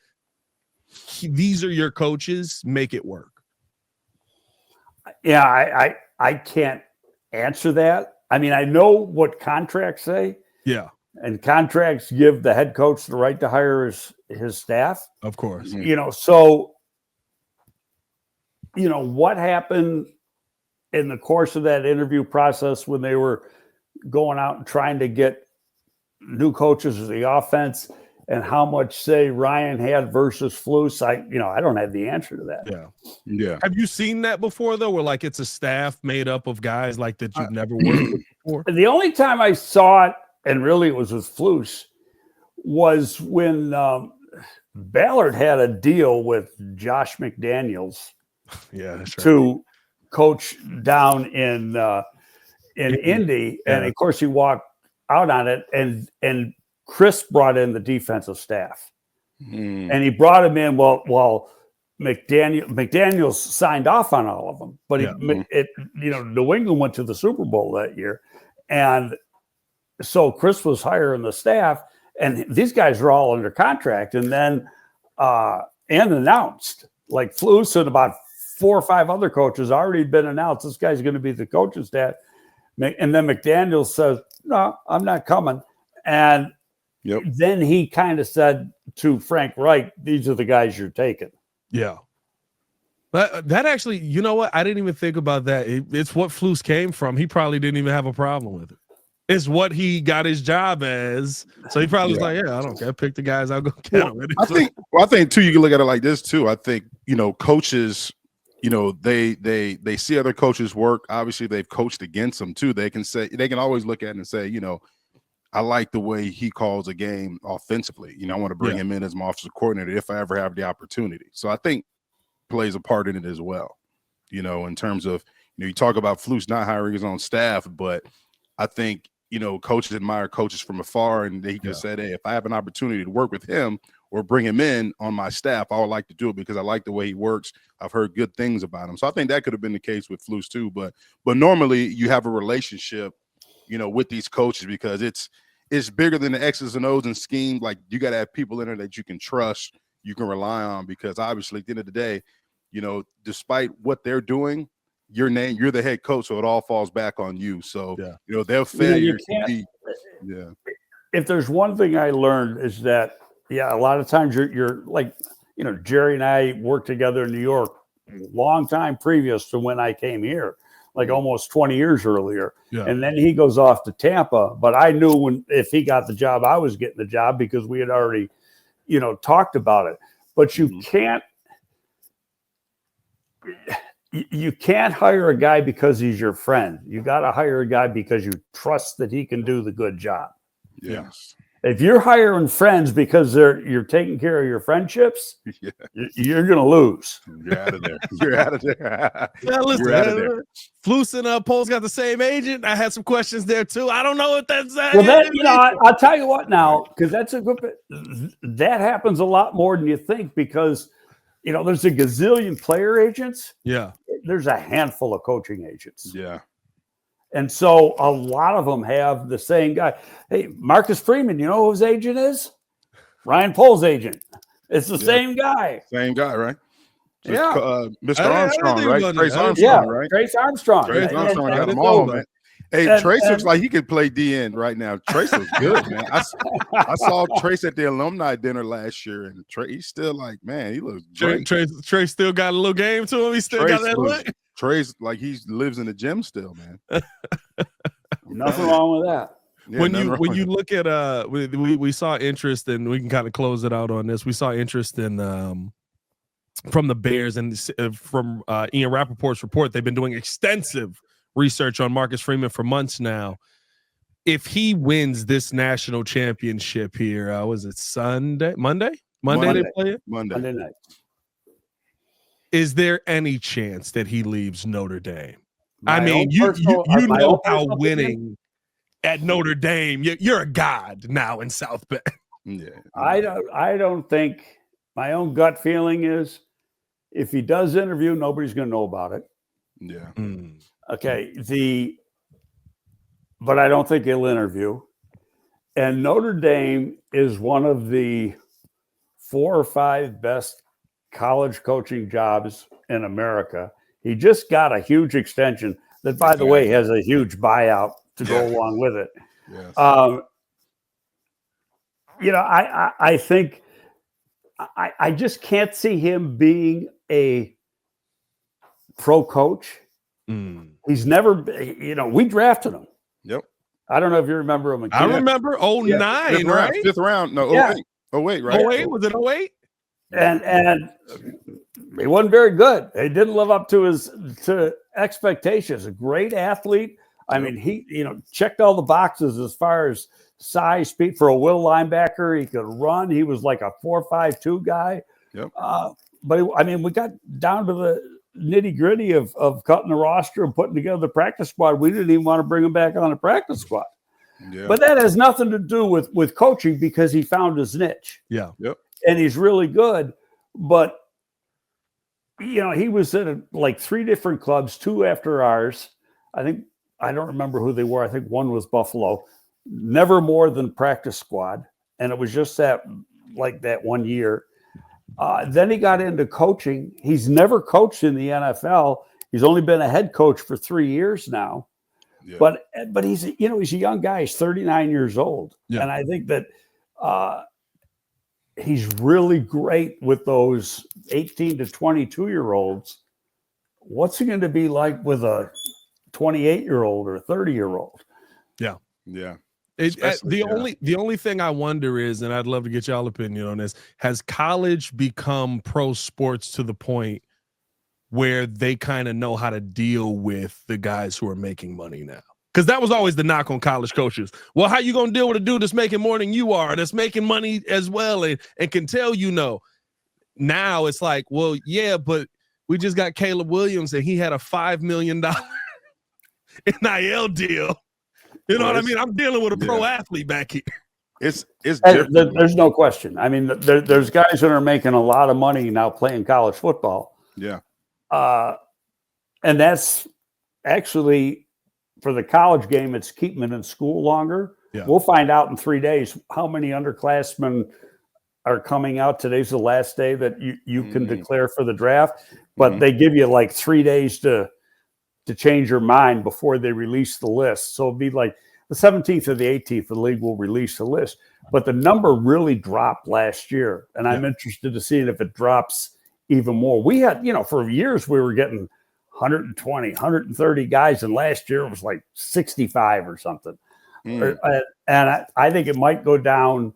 these are your coaches, make it work. Yeah, I can't answer that. I mean, I know what contracts say. Yeah. And contracts give the head coach the right to hire his staff. Of course. So, what happened in the course of that interview process when they were going out and trying to get new coaches for the offense, and how much say Ryan had versus Flus? I don't have the answer to that. Yeah. Have you seen that before though, where like it's a staff made up of guys like that you've never worked with before? The only time I saw it, and really it was with Flus, was when Ballard had a deal with Josh McDaniels that's right. to coach down in Indy, and of course he walked out on it, and Chris brought in the defensive staff, and he brought him in while McDaniels signed off on all of them, but New England went to the Super Bowl that year, and so Chris was hiring the staff, and these guys are all under contract, and then and announced, like Flus and about 4 or 5 other coaches already been announced. This guy's going to be the coaching staff, and then McDaniels says, "No, I'm not coming," and then he kind of said to Frank Reich, "These are the guys you're taking." Yeah. But that actually, you know what? I didn't even think about that. It's what Flus came from. He probably didn't even have a problem with it. It's what he got his job as. So he probably was like, I don't care. Pick the guys. I'll go get them. I think too, you can look at it like this too. I think, coaches, they see other coaches work. Obviously they've coached against them too. They can always look at it and say, I like the way he calls a game offensively. I want to bring him in as my offensive coordinator if I ever have the opportunity. So I think plays a part in it as well. In terms of, you talk about Flus not hiring his own staff, but I think, coaches admire coaches from afar, and he just said, hey, if I have an opportunity to work with him or bring him in on my staff, I would like to do it because I like the way he works. I've heard good things about him. So I think that could have been the case with Flus too. But normally you have a relationship, with these coaches because it's bigger than the X's and O's and schemes. Like you got to have people in there that you can trust, you can rely on, because obviously at the end of the day, despite what they're doing, you're the head coach, so it all falls back on you. So their failure can be. If there's one thing I learned is that a lot of times you're like, Jerry and I worked together in New York long time previous to when I came here, like almost 20 years earlier. And then he goes off to Tampa, but I knew if he got the job, I was getting the job because we had already, talked about it. But you can't hire a guy because he's your friend. You got to hire a guy because you trust that he can do the good job. Yes. If you're hiring friends because you're taking care of your friendships, you're going to lose. You're out of there. You're out of there. Listen, you're out of there. Flus and Pole's got the same agent. I had some questions there too. I don't know what that's. Well, I'll tell you what now, because that's a good. That happens a lot more than you think because. There's a gazillion player agents. Yeah. There's a handful of coaching agents. Yeah. And so a lot of them have the same guy. Hey, Marcus Freeman, you know who his agent is? Ryan Pole's agent. It's the same guy. Same guy, right? So Mr. Armstrong, right? Trace Armstrong, right? Trace Armstrong. Trace Armstrong got them all, man. Hey, Trace looks like he could play DN right now. Trace looks good, man. I saw Trace at the alumni dinner last year, and he's still like, man, he looks great. Trace still got a little game to him. He still got that look. Trace, like he lives in the gym still, man. Nothing wrong with that. Yeah, when you look at we saw interest, and we can kind of close it out on this. We saw interest in from the Bears and from Ian Rappaport's report. They've been doing extensive research on Marcus Freeman for months now. If he wins this national championship here, was it Monday they play it? Monday night. Is there any chance that he leaves Notre Dame? I mean, you know how winning at Notre Dame. You're a god now in South Bend. Yeah. I don't think, my own gut feeling is if he does interview, nobody's going to know about it. Yeah. Okay. But I don't think he'll interview. And Notre Dame is one of the 4 or 5 best college coaching jobs in America. He just got a huge extension that, by the way, has a huge buyout to go along with it. Yes. I think I just can't see him being a pro coach. He's never, we drafted him. Yep. I don't know if you remember him. I remember 09, right? Fifth round. No, Yeah. 08. Oh, wait, right? 08? Was it 08? And he wasn't very good. He didn't live up to his expectations. A great athlete. I mean, he checked all the boxes as far as size, speed for a will linebacker. He could run. He was like a 4.52 guy. Yep. But we got down to the nitty gritty of cutting the roster and putting together the practice squad. We didn't even want to bring him back on the practice squad. Yeah. But that has nothing to do with coaching because he found his niche. Yeah. Yep. And he's really good. But, he was at like 3 different clubs, 2 after ours. I don't remember who they were. I think one was Buffalo. Never more than practice squad. And it was just that 1 year. Then he got into coaching. He's never coached in the NFL. He's only been a head coach for 3 years now. Yeah. But he's he's a young guy. He's 39 years old. Yeah. And I think that he's really great with those 18 to 22-year-olds. What's he going to be like with a 28-year-old or a 30-year-old? Yeah. Yeah. The only thing I wonder is, and I'd love to get y'all opinion on this, has college become pro sports to the point where they kind of know how to deal with the guys who are making money now? Because that was always the knock on college coaches. Well, how you going to deal with a dude that's making more than you are, that's making money as well, and can tell no? Now it's like, well, yeah, but we just got Caleb Williams, and he had a $5 million NIL deal. You know what I mean? I'm dealing with a pro athlete back here. It's different. There's no question. I mean, there's guys that are making a lot of money now playing college football. Yeah. And that's actually, for the college game, it's keeping it in school longer. Yeah. We'll find out in 3 days how many underclassmen are coming out. Today's the last day that you can declare for the draft, but they give you like 3 days to change your mind before they release the list. So it'll be like the 17th or the 18th, the league will release the list. But the number really dropped last year, and I'm interested to see if it drops even more. We had, for years we were getting 120, 130 guys, and last year it was like 65 or something. And I think it might go down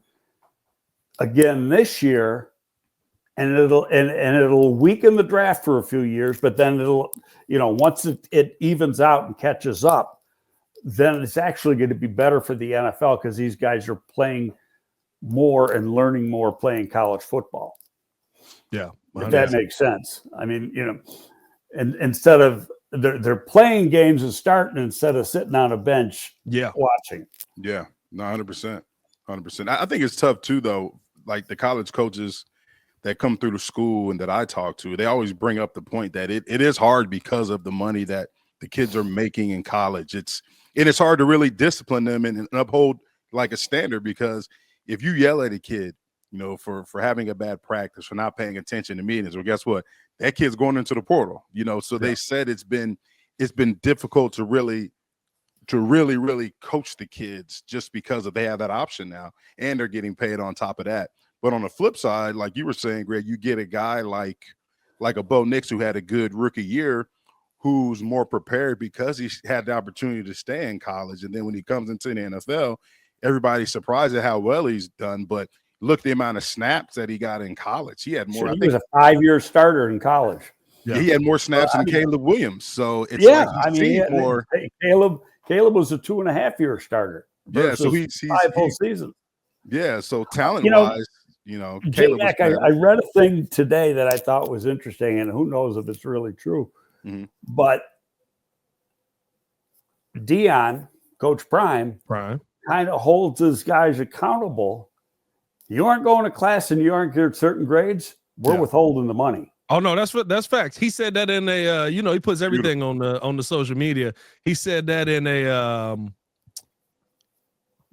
again this year, and it'll weaken the draft for a few years, but then it'll, once it evens out and catches up, then it's actually going to be better for the NFL because these guys are playing more and learning more playing college football. Yeah. If that makes sense. I mean, and instead of they're playing games and starting instead of sitting on a bench watching. Yeah, no, 100%. 100%. I think it's tough too, though. Like the college coaches that come through the school and that I talk to, they always bring up the point that it is hard because of the money that the kids are making in college. It's hard to really discipline them and uphold like a standard, because if you yell at a kid, for having a bad practice, for not paying attention to meetings, well, guess what? That kid's going into the portal, So they said it's been difficult to really coach the kids just because they have that option now, and they're getting paid on top of that. But on the flip side, like you were saying, Greg, you get a guy like a Bo Nix who had a good rookie year, who's more prepared because he had the opportunity to stay in college. And then when he comes into the NFL, everybody's surprised at how well he's done. But look, the amount of snaps that he got in college. He had more. He was a 5-year starter in college. Yeah. He had more snaps than Caleb Williams. So it's more. Caleb was a 2.5-year starter. Yeah, so he's 5 whole seasons. Yeah, so talent-wise, J-Mac, I read a thing today that I thought was interesting, and who knows if it's really true. But Coach Coach Prime, kind of holds his guys accountable. You aren't going to class and you aren't getting certain grades, we're withholding the money. Oh no, that's facts. He said that in a he puts everything on the social media. He said that in a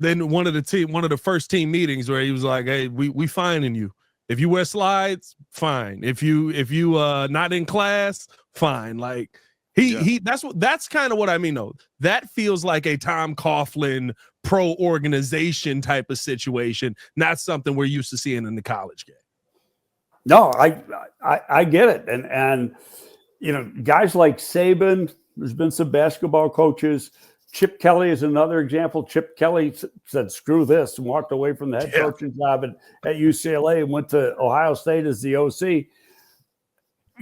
then one of the first team meetings where he was like, "Hey, we fining you. If you wear slides, fine. If you not in class, fine." Like that's kind of what I mean though. That feels like a Tom Coughlin pro organization type of situation, not something we're used to seeing in the college game. No, I get it. And guys like Saban, there's been some basketball coaches. Chip Kelly is another example. Chip Kelly said, screw this, and walked away from the head coaching job at UCLA and went to Ohio State as the OC. They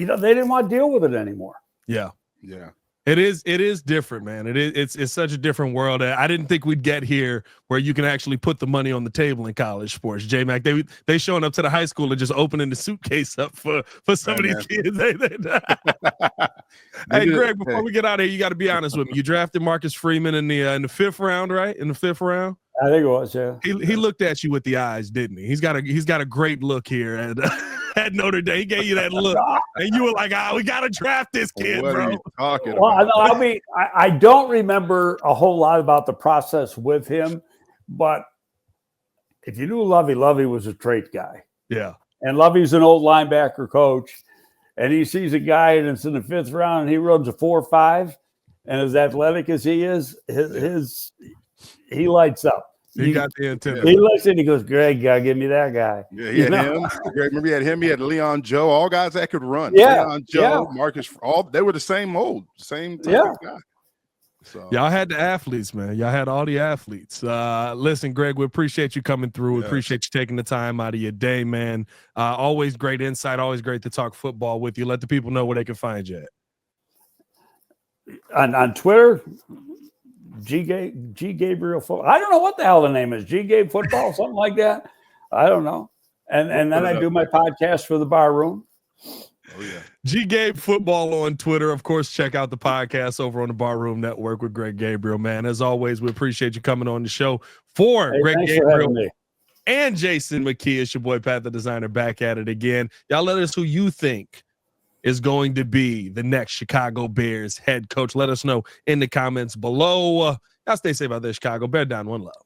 didn't want to deal with it anymore. Yeah. Yeah. It is different, man. It's such a different world. I didn't think we'd get here where you can actually put the money on the table in college sports. J-Mac, they showing up to the high school and just opening the suitcase up for some of these kids. Hey, Greg, before we get out of here, you got to be honest with me. You drafted Marcus Freeman in the fifth round, right? In the fifth round? I think it was, yeah. He looked at you with the eyes, didn't he? He's got a great look here at Notre Dame. He gave you that look, and you were like, we got to draft this kid, what bro. Are you talking about? I mean, I don't remember a whole lot about the process with him, but if you knew Lovie was a trait guy. Yeah. And Lovie's an old linebacker coach, and he sees a guy and it's in the fifth round and he runs a 4.5, and as athletic as he is, he lights up. He got the intent. He looks and he goes, Greg, give me that guy. Yeah, he had him. Greg, remember he had him. He had Leon Joe, all guys that could run. Yeah, Leon Joe, Marcus, they were the same mold, same type of guy. So y'all had the athletes, man. Y'all had all the athletes. Listen, Greg, we appreciate you coming through. We appreciate you taking the time out of your day, man. Always great insight. Always great to talk football with you. Let the people know where they can find you at. On Twitter, G Gabriel football. I don't know what the hell the name is. G Gabe football, something like that. I don't know. And then I do my podcast for the Bar Room. Oh yeah. G Gabe football on Twitter. Of course, check out the podcast over on the Bar Room Network with Greg Gabriel, man. As always, we appreciate you coming on the show for Greg Gabriel and Jason McKee. It's your boy Pat the Designer back at it again. Y'all let us who you think is going to be the next Chicago Bears head coach. Let us know in the comments below. Y'all stay safe out there, Chicago. Bear down, one love.